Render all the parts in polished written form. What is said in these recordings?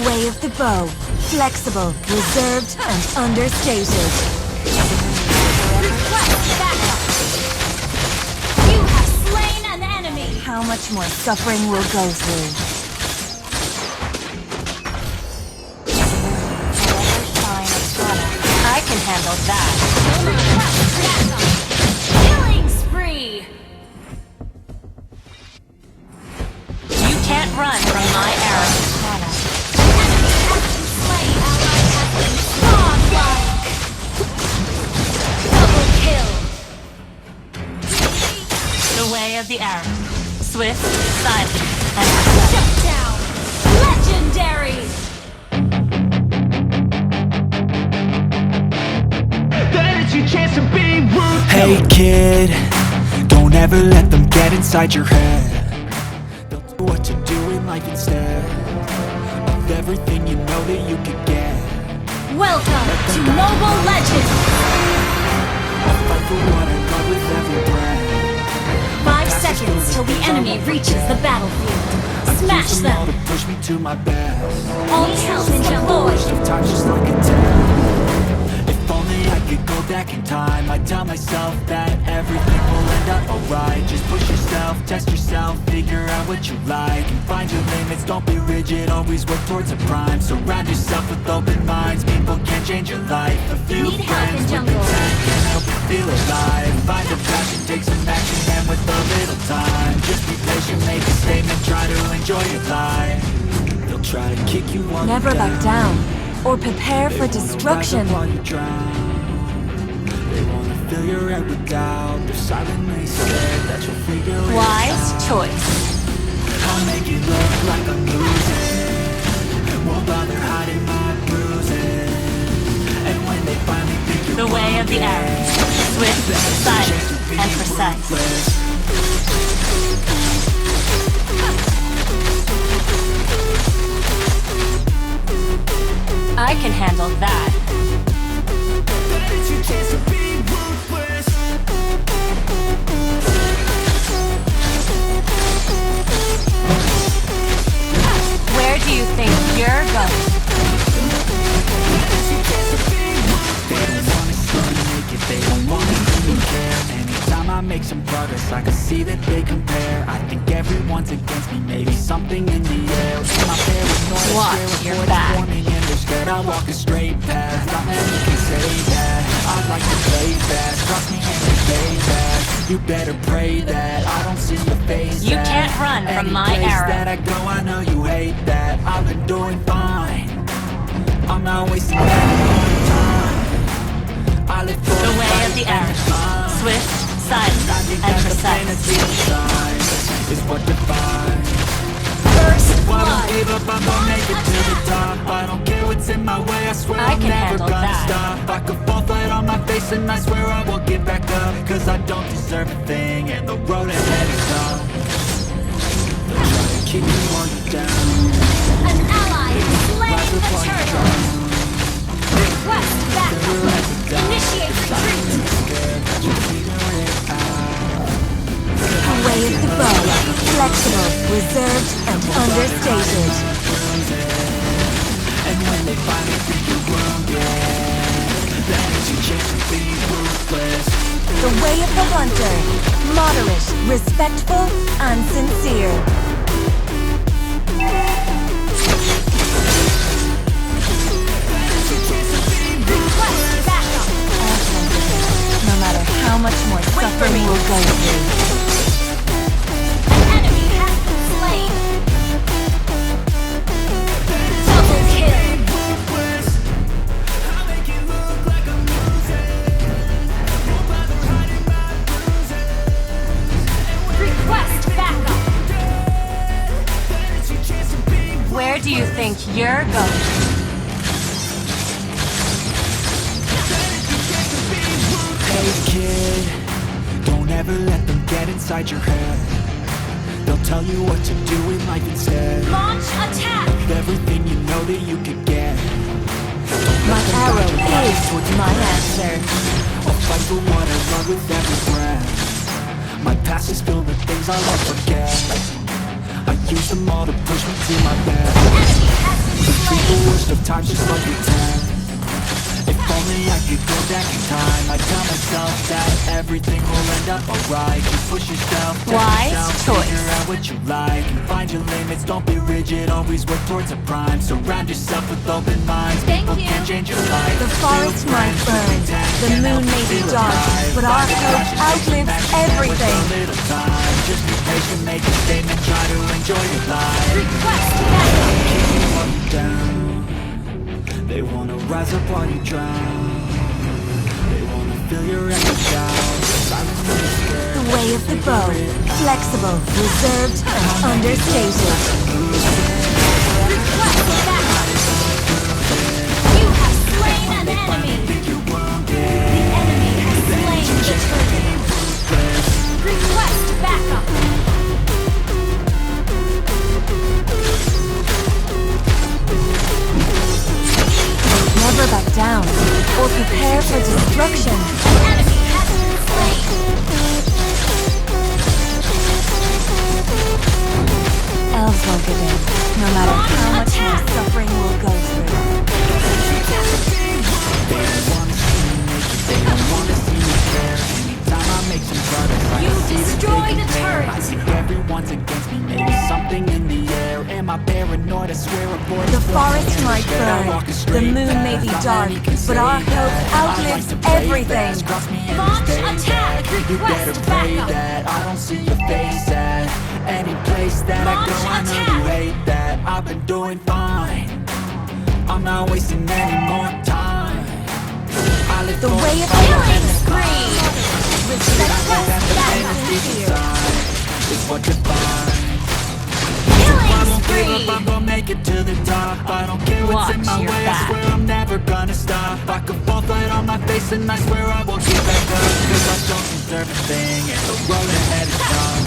way of the bow. Flexible, reserved, and understated. Request backup. You have slain an enemy. How much more suffering we'll go through. I can handle that. Killing spree! You can't run from my arrows. Enemy has been slain. Ally has been godlike. Double kill. The way of the arrow. Swift, silent, and Shut down. Legendary. Hey kid, don't ever let them get inside your head. They'll do what you do in life instead of everything you know that you could get. Welcome to Mobile Legends. I'll fight for what I love with every breath. 5 seconds till the enemy reaches the battlefield. Smash Use them all them. to push me to my best. All counts deployed. Time's just like a test. If only I could go back in time, I'd tell myself that everything will end up alright. Just push yourself, test yourself, figure out what you like, and find your limits, don't be rigid, always work towards a prime. Surround yourself with open minds, people can change your life. A few Need help in friends with jungle. intent can help you feel alive. Find a passion, take some action, and with a little time, just be patient, make a statement, try to enjoy your life. They'll try to kick you on Never back down, or prepare for destruction. While you drown, they wanna fill your head with doubt. They're silently scared that you'll figure it wise out. choice. I'll make it look like I'm losing. Won't bother hiding my bruises. And when they finally think you're The way of the arrow. Swift, silent, and precise. I can handle that. It's your chance to be ruthless. Where do you think you're going? They don't wanna even care. Anytime I make some progress, I can see that they compare. I think everyone's against me, maybe something in the air. My paranoia, Watch your back. forming and they're scared I'll walk a straight path. Not many can say that. I'd like to play fast. Trust me and they say that. You better pray that I don't see your face. You at can't run from any my place arrow. that I go, I know you hate that. I've been doing fine. I'm not wasting any time. I live for The way of the arrow. Swift, silent, and precise. Is what defines. First I don't blood. give up, I'm gonna make it to the top. I don't care what's in my way, I swear I I'm can never handle gonna that. stop. I could fall flat on my face and I swear I won't get back up. Cause I don't deserve a thing and the road ahead is tough. They'll try to keep you while you're down. An ally is slaying Rise the up while you're turtle. down. Request backup. Initiate retreat. Scared that you'll figure it out. The way of the bow. Flexible, reserved, and understated. And when they finally think you're wounded, then it's your chance to be ruthless. The way of the hunter. Moderate, respectful, and sincere. Request backup. No matter how much more suffering we'll go through. An enemy has been slain. Double kill. Request backup. Where do you think you're going? Hey kid, don't ever let them get inside your head. They'll tell you what to do in life instead Launch attack. of everything you know that you could get. My arrow is my answer. I'll fight for what I love with every breath. My past is filled with things I won't forget. I use them all to push me to my best. Enemy has been slain. times just like we can. If only I could go back in time, I'd tell myself that everything will end up alright. Just push yourself, Wise choice. figure out what you like, and find your limits, don't be rigid, always work towards a prime. Surround yourself with open minds, people can change your life. The forest might burn, the moon may be dark, but our hope outlives everything. Little time, just be patient, make a statement, try to enjoy your life. Request Keep you while you down. They wanna rise up while you drown. They wanna feel your every doubt. Silently scared. The way of the bow, flexible, reserved, and understated. You have slain an enemy. The enemy has slain the turtle. Request backup. Never back down, or prepare for destruction. An enemy has been slain. Elves won't give in, no matter how much more suffering we'll go through. They don't wanna see me fair. Anytime I make some progress, You destroy the turret. I think everyone's against me, maybe something in the air. Am I paranoid? I swear a boy. The forest might burn, the moon may be dark, but our hope outlives everything. Launch attack. You better Request pray backup. that I don't see your face at any place that I go. I know you hate that. I've been doing fine. I'm not wasting any more time. I live The for way of Killing spree. request Backup. it's what defines. Killing I'm spree. gonna make it to the top. I don't care what's in Watch my your way. back. I swear I'm never gonna stop. I could fall flat on my face and I swear I won't get back up. Cause I don't deserve a thing and the road ahead is dark.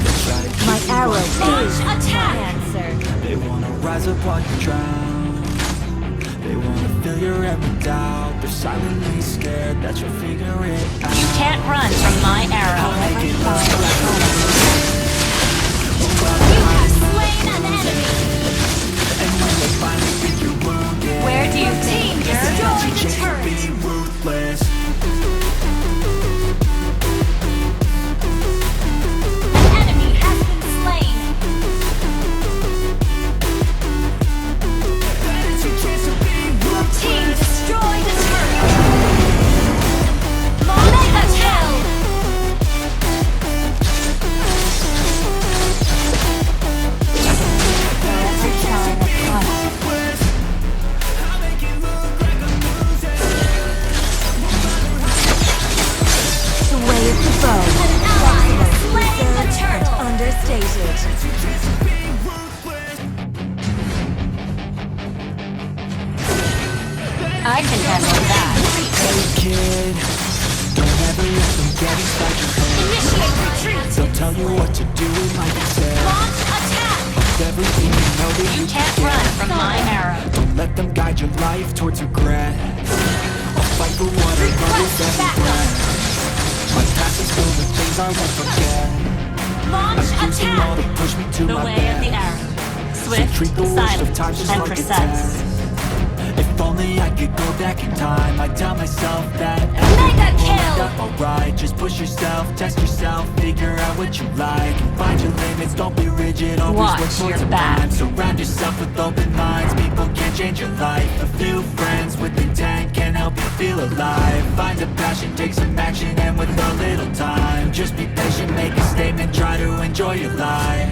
They try to keep My you arrow on is Launch attack. answer. They wanna rise up while you drown. They wanna fill your every doubt. They're silently scared that you'll figure it out. You can't run from my arrow. Make it look like You have slain an enemy. and when they finally think you're wounded, Where do you think you're you going? chase to Turret. be ruthless. An enemy has been slain. It's your chance to be ruthless. Team destroy the turret. Mega kill. Every time a fight. I'll make it look like I'm losing. The way of the bow, An ally has slain the reserved, turtle. and understated. It's your chance to be ruthless. I can handle that. Hey kid, don't ever let them get inside your head. Initiate retreat. They'll tell you what to do, like I said. Launch attack. Everything you know that You can't run from my arrow. Don't let them guide your life towards regret. I'll fight for what I love with every backup. breath. My past is filled with things I won't forget. Launch Using all to attack. push me to The my way of the best. arrow. So Swift, treat the worst of silent, times just and like a precise. test. If only I could go back in time, I'd tell myself that Mega everything will kill. end up alright. Just push yourself, test yourself, figure out what you like, and find your limits. Don't be rigid, always Watch work towards your a back. plan. Surround yourself with open minds. People can change your life. A few friends with intent can help you feel alive. Find a passion, take some action, and with a little time, just be patient, make a statement, try to enjoy your life.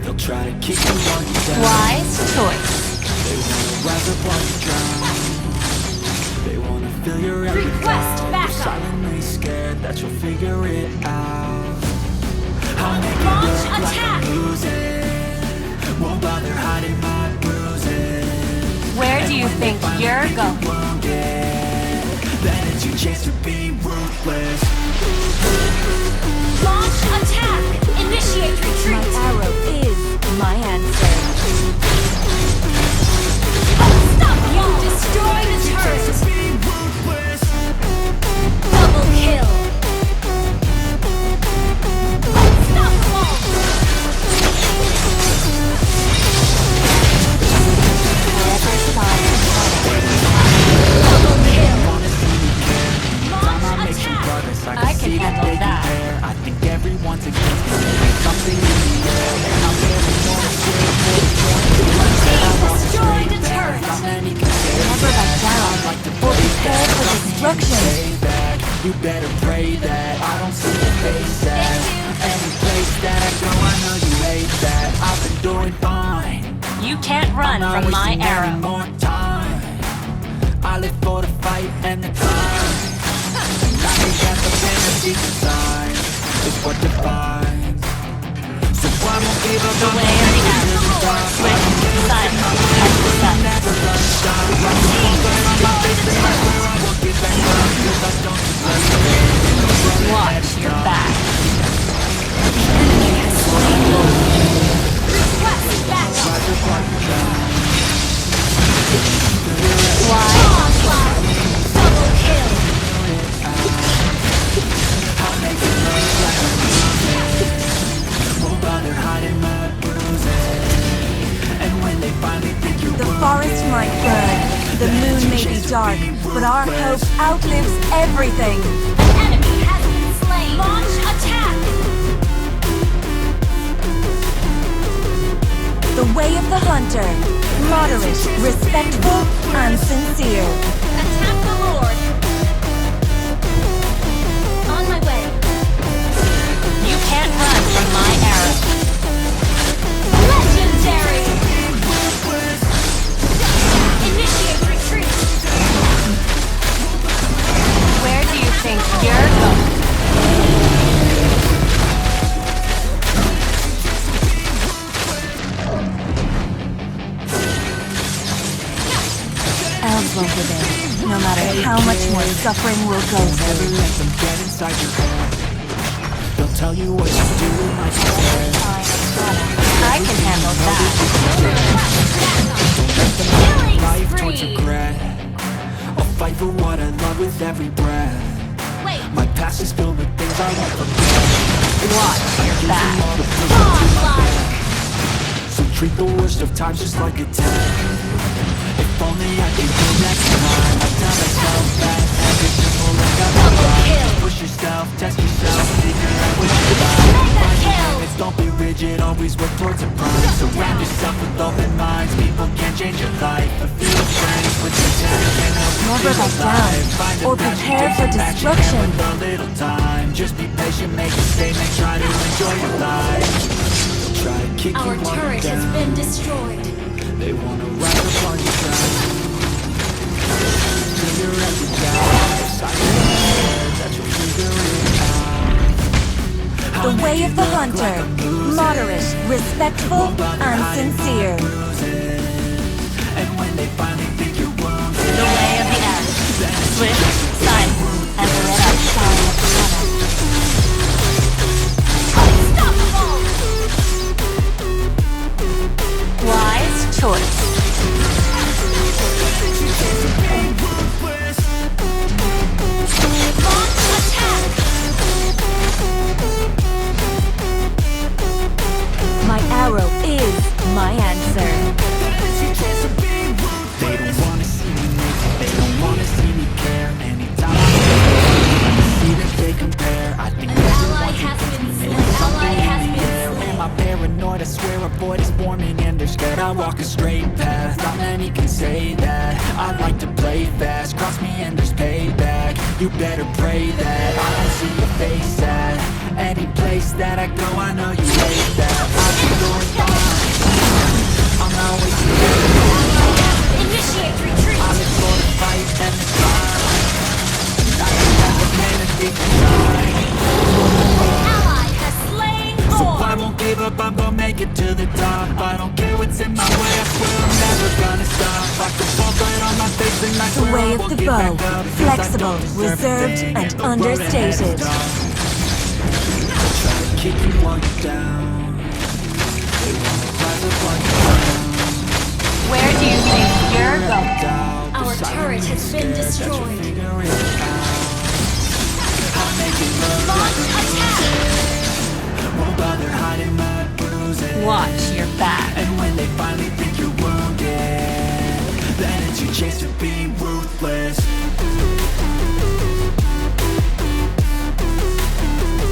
They'll try to keep you on your down. Wise choice. They wanna rise up while you drown. They wanna fill your every Request doubt. They're backup. silently scared that you'll figure it out. I'll make it Launch look like attack. I'm losing. Won't bother hiding my bruises. Where do you think you're going? Wounded, then it's your chance to be ruthless. Launch attack. Initiate My retreat. arrow is my answer. Stop. You destroy the turret. Be ruthless. Double kill. Unstoppable. You better pray that I don't see your face at any place that I go. I know you hate that. I've been doing fine. You can't run I'm not from my wasting any arrow. more time. I live for the fight and the climb. And I think that the fantasy design is what defines. So I won't give up The on way of the arrow. Swift, silent, and precise. never gonna stop. I won't burn on my face and I swear I won't get back up. 'Cause I don't deserve it. Watch your back. The forest might burn, the moon may be dark, but our hope outlives everything. Enemy has been slain. Launch attack. The way of the hunter, moderate, respectful, and sincere. Attack the Lord. On my way. You can't run from my arrow. Legendary. Initiate retreat. Where do you think you're going? Elves won't give in, no matter how much more suffering we'll go Never through. let them get inside your head. They'll tell you what to do like you said. I can handle that. Killing Life towards spree. regret. I'll fight for what I love with every breath. Wait. My past is filled with things I won't forget. Watch your back. All the proof Godlike. So treat the worst of times just like a test. If only I could go back in time. I tell myself that everything will work out alright. Push yourself, test yourself, figure out what you like. Mega kill. Don't be rigid, always work towards a prize. Surround yourself with open minds. People can change your life. A few friends with intent can help you Never feel back alive. down, Find a or passion, prepare take for some action, destruction. and with a little time, just be patient, make a statement, try to enjoy your life. Try to kick Our you while turret you're has down. been destroyed. They wanna rise up on your ground. Till you're at the top. Silent, that you'll figure it out. The way of the hunter, moderate, respectful, and sincere. And when they finally think you're wounded, The way of the arrow. Swift, silent, and lit up. Unstoppable. Wise choice. Launch attack. My arrow is my answer. they don't wanna see me make it, they don't wanna see me care. Anytime I see that they compare, I think Ally has been slain. Ally has been slain. am I paranoid? I swear a void is forming and they're scared I walk a straight path. Not many can say that. I like to play fast, cross me and there's payback. You better pray that I don't see your face at any place that I go. I know you hate that. I'll be going fine. I'm not wasting any more. Initiate retreat. I live for the fight and the climb. I can have the pain and deep inside. Ally has slain So Lord. I won't give up, I'm gonna make it to the top. I don't care what's in my way, I swear I'm never gonna stop. I can fall right on my face and I The swear way I of won't the get bow, back up, 'cause I flexible, don't deserve a reserved, thing, and the road ahead is understated. dark. Try to kick you while you're down. They wanna rise up while you're down. Where do you think you're going? Our turret has been destroyed. Launch attack. Watch your back. And when they finally think you're wounded, then it's your chance to be ruthless.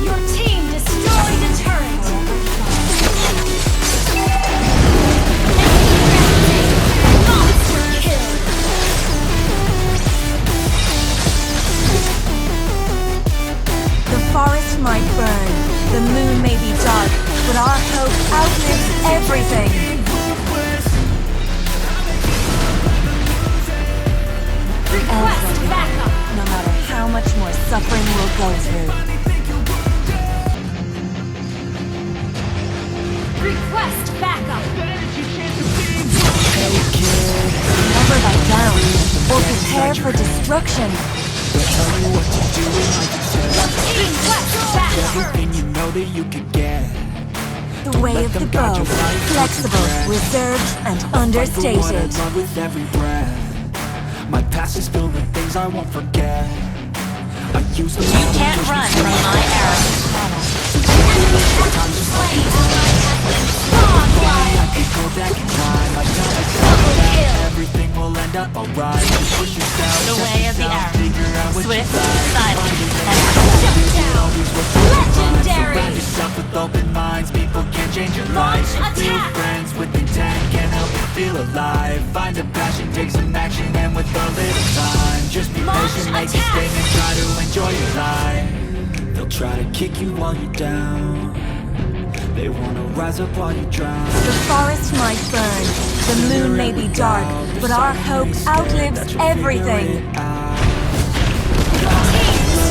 Your team destroyed the turret. Monster kill. go through. Request backup. Never back down or prepare for destruction. Request backup. Everything you know that you could get. The way of the bow, flexible, reserved, and understated. With every breath. My past is filled with things I won't forget. I use them all. You can't run from my arrows. I could go back in time. I tell myself that everything will end up alright. Just push yourself, The way of the arrow. figure out what Swift, you like. silent, and Legendary. Surround yourself with open minds. People can change your life. Launch Real attack. friends with intent can help you feel alive. Find a passion, take some action, and with a little time, just be Launch patient, make a attack. statement, try to enjoy your life. They'll try to kick you while you're down. They wanna rise up while you drown. The forest might burn, the moon may be dark, but our hope outlives everything.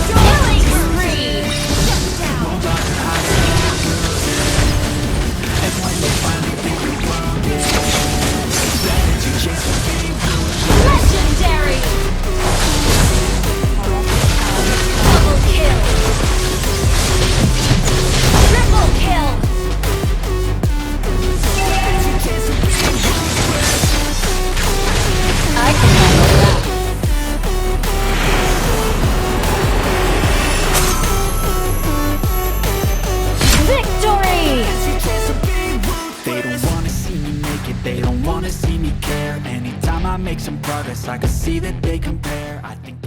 Killing spree. Shut down. Legendary. Double kill. Triple kill. I can handle that. Victory. They don't wanna see me make it, they don't wanna see me care. Anytime I make some progress, I can see that they compare. I think